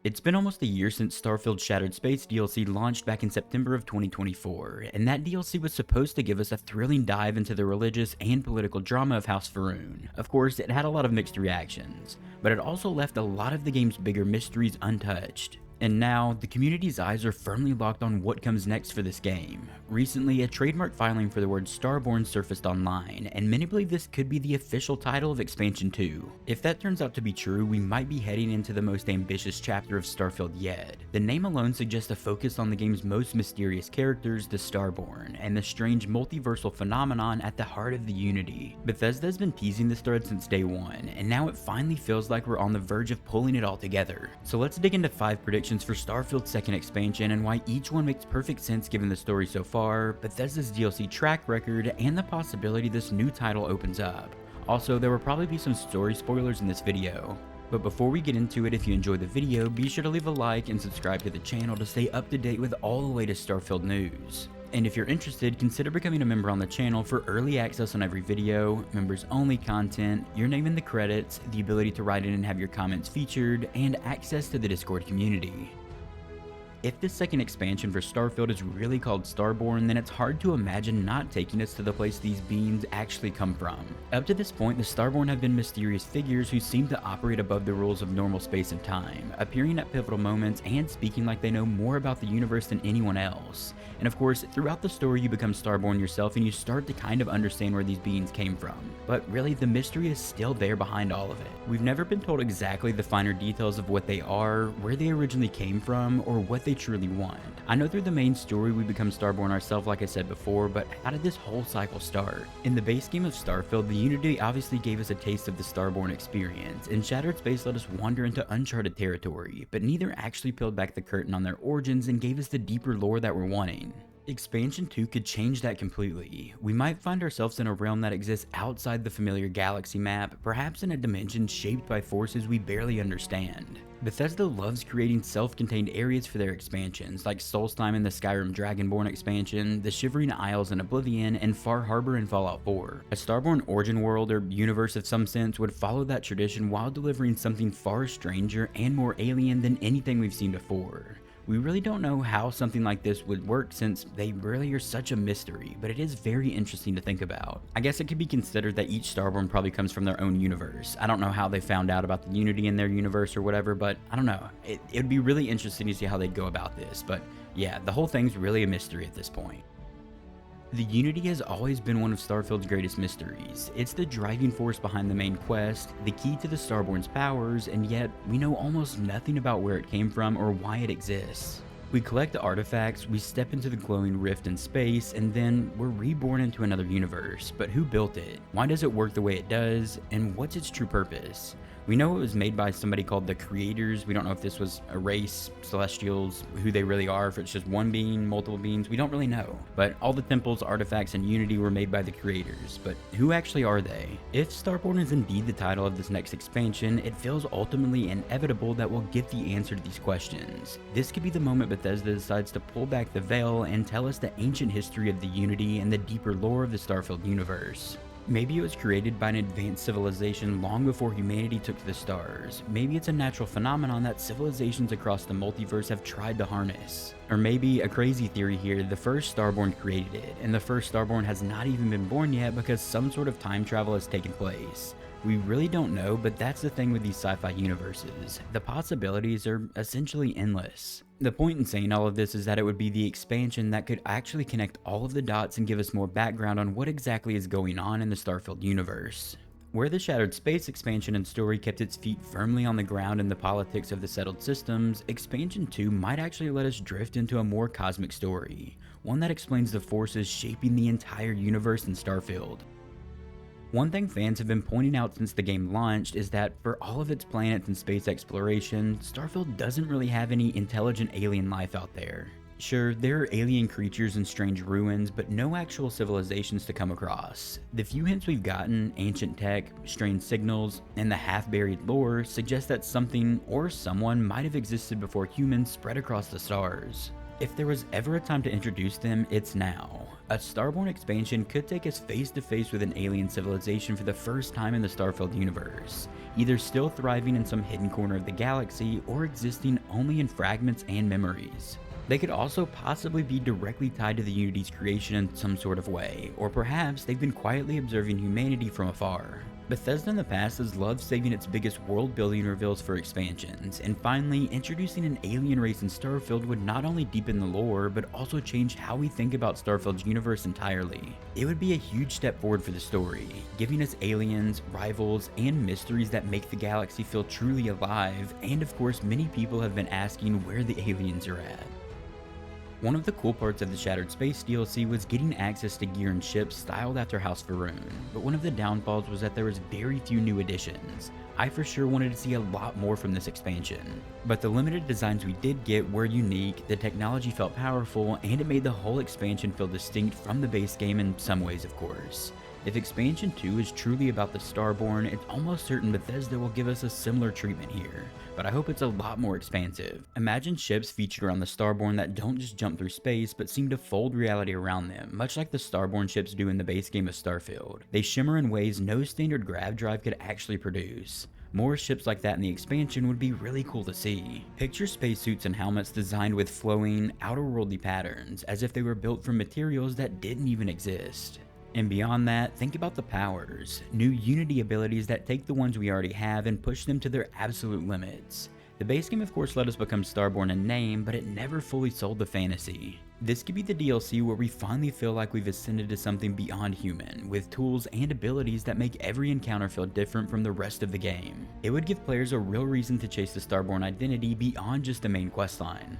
It's been almost a year since Starfield Shattered Space DLC launched back in September of 2024, and that DLC was supposed to give us a thrilling dive into the religious and political drama of House Faroon. Of course, it had a lot of mixed reactions, but it also left a lot of the game's bigger mysteries untouched. And now, the community's eyes are firmly locked on what comes next for this game. Recently, a trademark filing for the word Starborn surfaced online, and many believe this could be the official title of Expansion 2. If that turns out to be true, we might be heading into the most ambitious chapter of Starfield yet. The name alone suggests a focus on the game's most mysterious characters, the Starborn, and the strange multiversal phenomenon at the heart of the Unity. Bethesda has been teasing this thread since day one, and now it finally feels like we're on the verge of pulling it all together. So let's dig into 5 predictions for Starfield's second expansion and why each one makes perfect sense given the story so far, Bethesda's DLC track record, and the possibility this new title opens up. Also, there will probably be some story spoilers in this video. But before we get into it, if you enjoyed the video, be sure to leave a like and subscribe to the channel to stay up to date with all the latest Starfield news. And if you're interested, consider becoming a member on the channel for early access on every video, members only content, your name in the credits, the ability to write in and have your comments featured, and access to the Discord community. If this second expansion for Starfield is really called Starborn, then it's hard to imagine not taking us to the place these beings actually come from. Up to this point, the Starborn have been mysterious figures who seem to operate above the rules of normal space and time, appearing at pivotal moments and speaking like they know more about the universe than anyone else. And of course, throughout the story you become Starborn yourself and you start to kind of understand where these beings came from. But really, the mystery is still there behind all of it. We've never been told exactly the finer details of what they are, where they originally came from, or what they truly want. I know through the main story we become Starborn ourselves like I said before, but how did this whole cycle start? In the base game of Starfield, the Unity obviously gave us a taste of the Starborn experience, and Shattered Space let us wander into uncharted territory, but neither actually peeled back the curtain on their origins and gave us the deeper lore that we're wanting. Expansion 2 could change that completely. We might find ourselves in a realm that exists outside the familiar galaxy map, perhaps in a dimension shaped by forces we barely understand. Bethesda loves creating self-contained areas for their expansions, like Solstheim in the Skyrim Dragonborn expansion, the Shivering Isles in Oblivion, and Far Harbor in Fallout 4. A Starborn Origin world or universe of some sense would follow that tradition while delivering something far stranger and more alien than anything we've seen before. We really don't know how something like this would work since they really are such a mystery, but it is very interesting to think about. I guess it could be considered that each Starborn probably comes from their own universe. I don't know how they found out about the Unity in their universe or whatever, but I don't know. It would be really interesting to see how they'd go about this, but yeah, the whole thing's really a mystery at this point. The Unity has always been one of Starfield's greatest mysteries. It's the driving force behind the main quest, the key to the Starborn's powers, and yet we know almost nothing about where it came from or why it exists. We collect the artifacts, we step into the glowing rift in space, and then we're reborn into another universe. But who built it? Why does it work the way it does? And what's its true purpose? We know it was made by somebody called the Creators. We don't know if this was a race, Celestials, who they really are, if it's just one being, multiple beings, we don't really know. But all the temples, artifacts, and Unity were made by the Creators. But who actually are they? If Starborn is indeed the title of this next expansion, it feels ultimately inevitable that we'll get the answer to these questions. This could be the moment Bethesda decides to pull back the veil and tell us the ancient history of the Unity and the deeper lore of the Starfield universe. Maybe it was created by an advanced civilization long before humanity took to the stars. Maybe it's a natural phenomenon that civilizations across the multiverse have tried to harness. Or maybe, a crazy theory here, the first Starborn created it, and the first Starborn has not even been born yet because some sort of time travel has taken place. We really don't know, but that's the thing with these sci-fi universes. The possibilities are essentially endless. The point in saying all of this is that it would be the expansion that could actually connect all of the dots and give us more background on what exactly is going on in the Starfield universe. Where the Shattered Space expansion and story kept its feet firmly on the ground in the politics of the settled systems, Expansion 2 might actually let us drift into a more cosmic story, one that explains the forces shaping the entire universe in Starfield. One thing fans have been pointing out since the game launched is that for all of its planets and space exploration, Starfield doesn't really have any intelligent alien life out there. Sure, there are alien creatures and strange ruins, but no actual civilizations to come across. The few hints we've gotten, ancient tech, strange signals, and the half-buried lore suggest that something or someone might have existed before humans spread across the stars. If there was ever a time to introduce them, it's now. A Starborn expansion could take us face to face with an alien civilization for the first time in the Starfield universe. either still thriving in some hidden corner of the galaxy or existing only in fragments and memories. They could also possibly be directly tied to the Unity's creation in some sort of way, or perhaps they've been quietly observing humanity from afar. Bethesda in the past has loved saving its biggest world-building reveals for expansions, and finally, introducing an alien race in Starfield would not only deepen the lore, but also change how we think about Starfield's universe entirely. It would be a huge step forward for the story, giving us aliens, rivals, and mysteries that make the galaxy feel truly alive, and of course many people have been asking where the aliens are at. One of the cool parts of the Shattered Space DLC was getting access to gear and ships styled after House Va'ruun, but one of the downfalls was that there was very few new additions. I for sure wanted to see a lot more from this expansion. But the limited designs we did get were unique, the technology felt powerful, and it made the whole expansion feel distinct from the base game in some ways, of course. If Expansion 2 is truly about the Starborn, it's almost certain Bethesda will give us a similar treatment here, but I hope it's a lot more expansive. Imagine ships featured around the Starborn that don't just jump through space, but seem to fold reality around them, much like the Starborn ships do in the base game of Starfield. They shimmer in ways no standard grav drive could actually produce. More ships like that in the expansion would be really cool to see. Picture spacesuits and helmets designed with flowing, outer-worldly patterns, as if they were built from materials that didn't even exist. And beyond that, think about the powers, new Unity abilities that take the ones we already have and push them to their absolute limits. The base game of course let us become Starborn in name, but it never fully sold the fantasy. This could be the DLC where we finally feel like we've ascended to something beyond human, with tools and abilities that make every encounter feel different from the rest of the game. It would give players a real reason to chase the Starborn identity beyond just the main questline.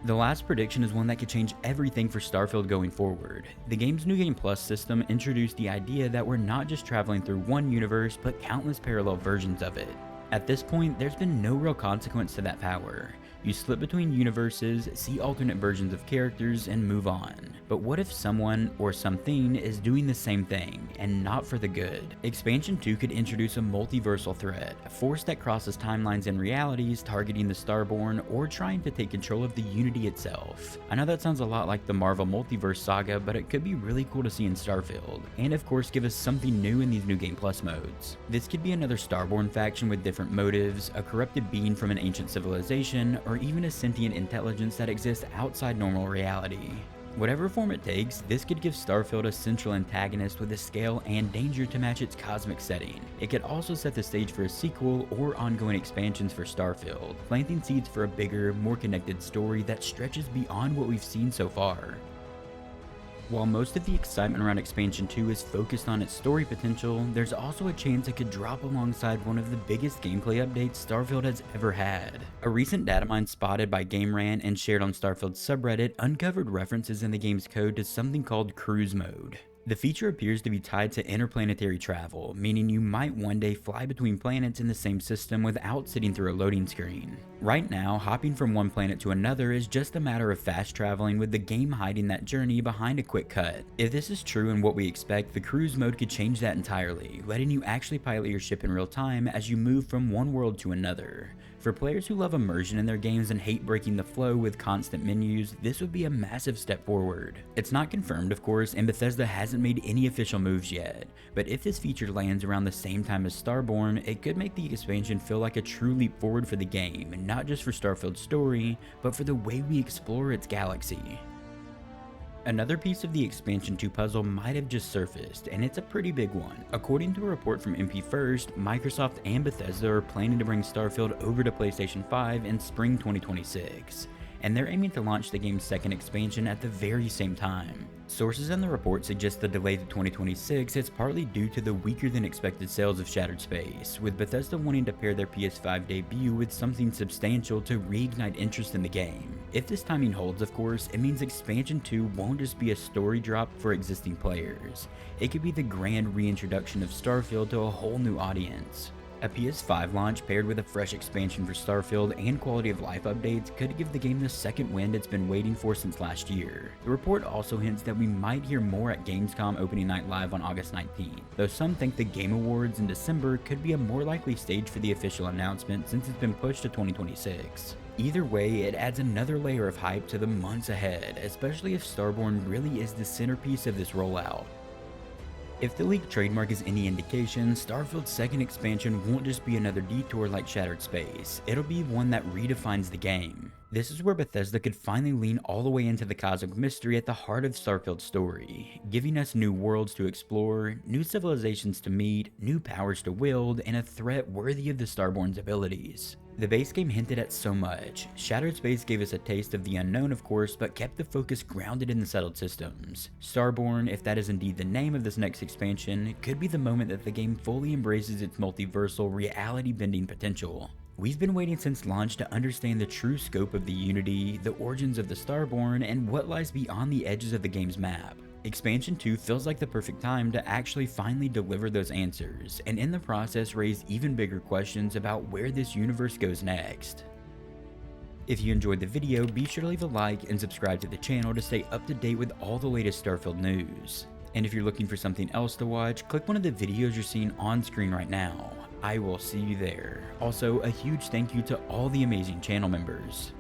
The last prediction is one that could change everything for Starfield going forward. The game's New Game Plus system introduced the idea that we're not just traveling through one universe, but countless parallel versions of it. At this point, there's been no real consequence to that power. You slip between universes, see alternate versions of characters, and move on. But what if someone or something is doing the same thing, and not for the good? Expansion 2 could introduce a multiversal threat, a force that crosses timelines and realities, targeting the Starborn, or trying to take control of the Unity itself. I know that sounds a lot like the Marvel Multiverse saga, but it could be really cool to see in Starfield, and of course give us something new in these New Game Plus modes. This could be another Starborn faction with different motives, a corrupted being from an ancient civilization, or even a sentient intelligence that exists outside normal reality. Whatever form it takes, this could give Starfield a central antagonist with a scale and danger to match its cosmic setting. It could also set the stage for a sequel or ongoing expansions for Starfield, planting seeds for a bigger, more connected story that stretches beyond what we've seen so far. While most of the excitement around Expansion 2 is focused on its story potential, there's also a chance it could drop alongside one of the biggest gameplay updates Starfield has ever had. A recent data mine spotted by GameRant and shared on Starfield's subreddit uncovered references in the game's code to something called Cruise Mode. The feature appears to be tied to interplanetary travel, meaning you might one day fly between planets in the same system without sitting through a loading screen. Right now, hopping from one planet to another is just a matter of fast traveling, with the game hiding that journey behind a quick cut. If this is true and what we expect, the cruise mode could change that entirely, letting you actually pilot your ship in real time as you move from one world to another. For players who love immersion in their games and hate breaking the flow with constant menus, this would be a massive step forward. It's not confirmed, of course, and Bethesda hasn't made any official moves yet, but if this feature lands around the same time as Starborn, it could make the expansion feel like a true leap forward for the game, not just for Starfield's story, but for the way we explore its galaxy. Another piece of the Expansion 2 puzzle might have just surfaced, and it's a pretty big one. According to a report from MP First, Microsoft and Bethesda are planning to bring Starfield over to PlayStation 5 in spring 2026, and they're aiming to launch the game's second expansion at the very same time. Sources in the report suggest the delay to 2026 is partly due to the weaker than expected sales of Shattered Space, with Bethesda wanting to pair their PS5 debut with something substantial to reignite interest in the game. If this timing holds, of course, it means Expansion 2 won't just be a story drop for existing players. It could be the grand reintroduction of Starfield to a whole new audience. A PS5 launch paired with a fresh expansion for Starfield and quality of life updates could give the game the second wind it's been waiting for since last year. The report also hints that we might hear more at Gamescom opening night live on August 19th, though some think the Game Awards in December could be a more likely stage for the official announcement since it's been pushed to 2026. Either way, it adds another layer of hype to the months ahead, especially if Starborn really is the centerpiece of this rollout. If the leaked trademark is any indication, Starfield's second expansion won't just be another detour like Shattered Space, it'll be one that redefines the game. This is where Bethesda could finally lean all the way into the cosmic mystery at the heart of Starfield's story, giving us new worlds to explore, new civilizations to meet, new powers to wield, and a threat worthy of the Starborn's abilities. The base game hinted at so much. Shattered Space gave us a taste of the unknown, of course, but kept the focus grounded in the settled systems. Starborn, if that is indeed the name of this next expansion, could be the moment that the game fully embraces its multiversal, reality-bending potential. We've been waiting since launch to understand the true scope of the Unity, the origins of the Starborn, and what lies beyond the edges of the game's map. Expansion 2 feels like the perfect time to actually finally deliver those answers, and in the process raise even bigger questions about where this universe goes next. If you enjoyed the video, be sure to leave a like and subscribe to the channel to stay up to date with all the latest Starfield news. And if you're looking for something else to watch, click one of the videos you're seeing on screen right now. I will see you there. Also, a huge thank you to all the amazing channel members.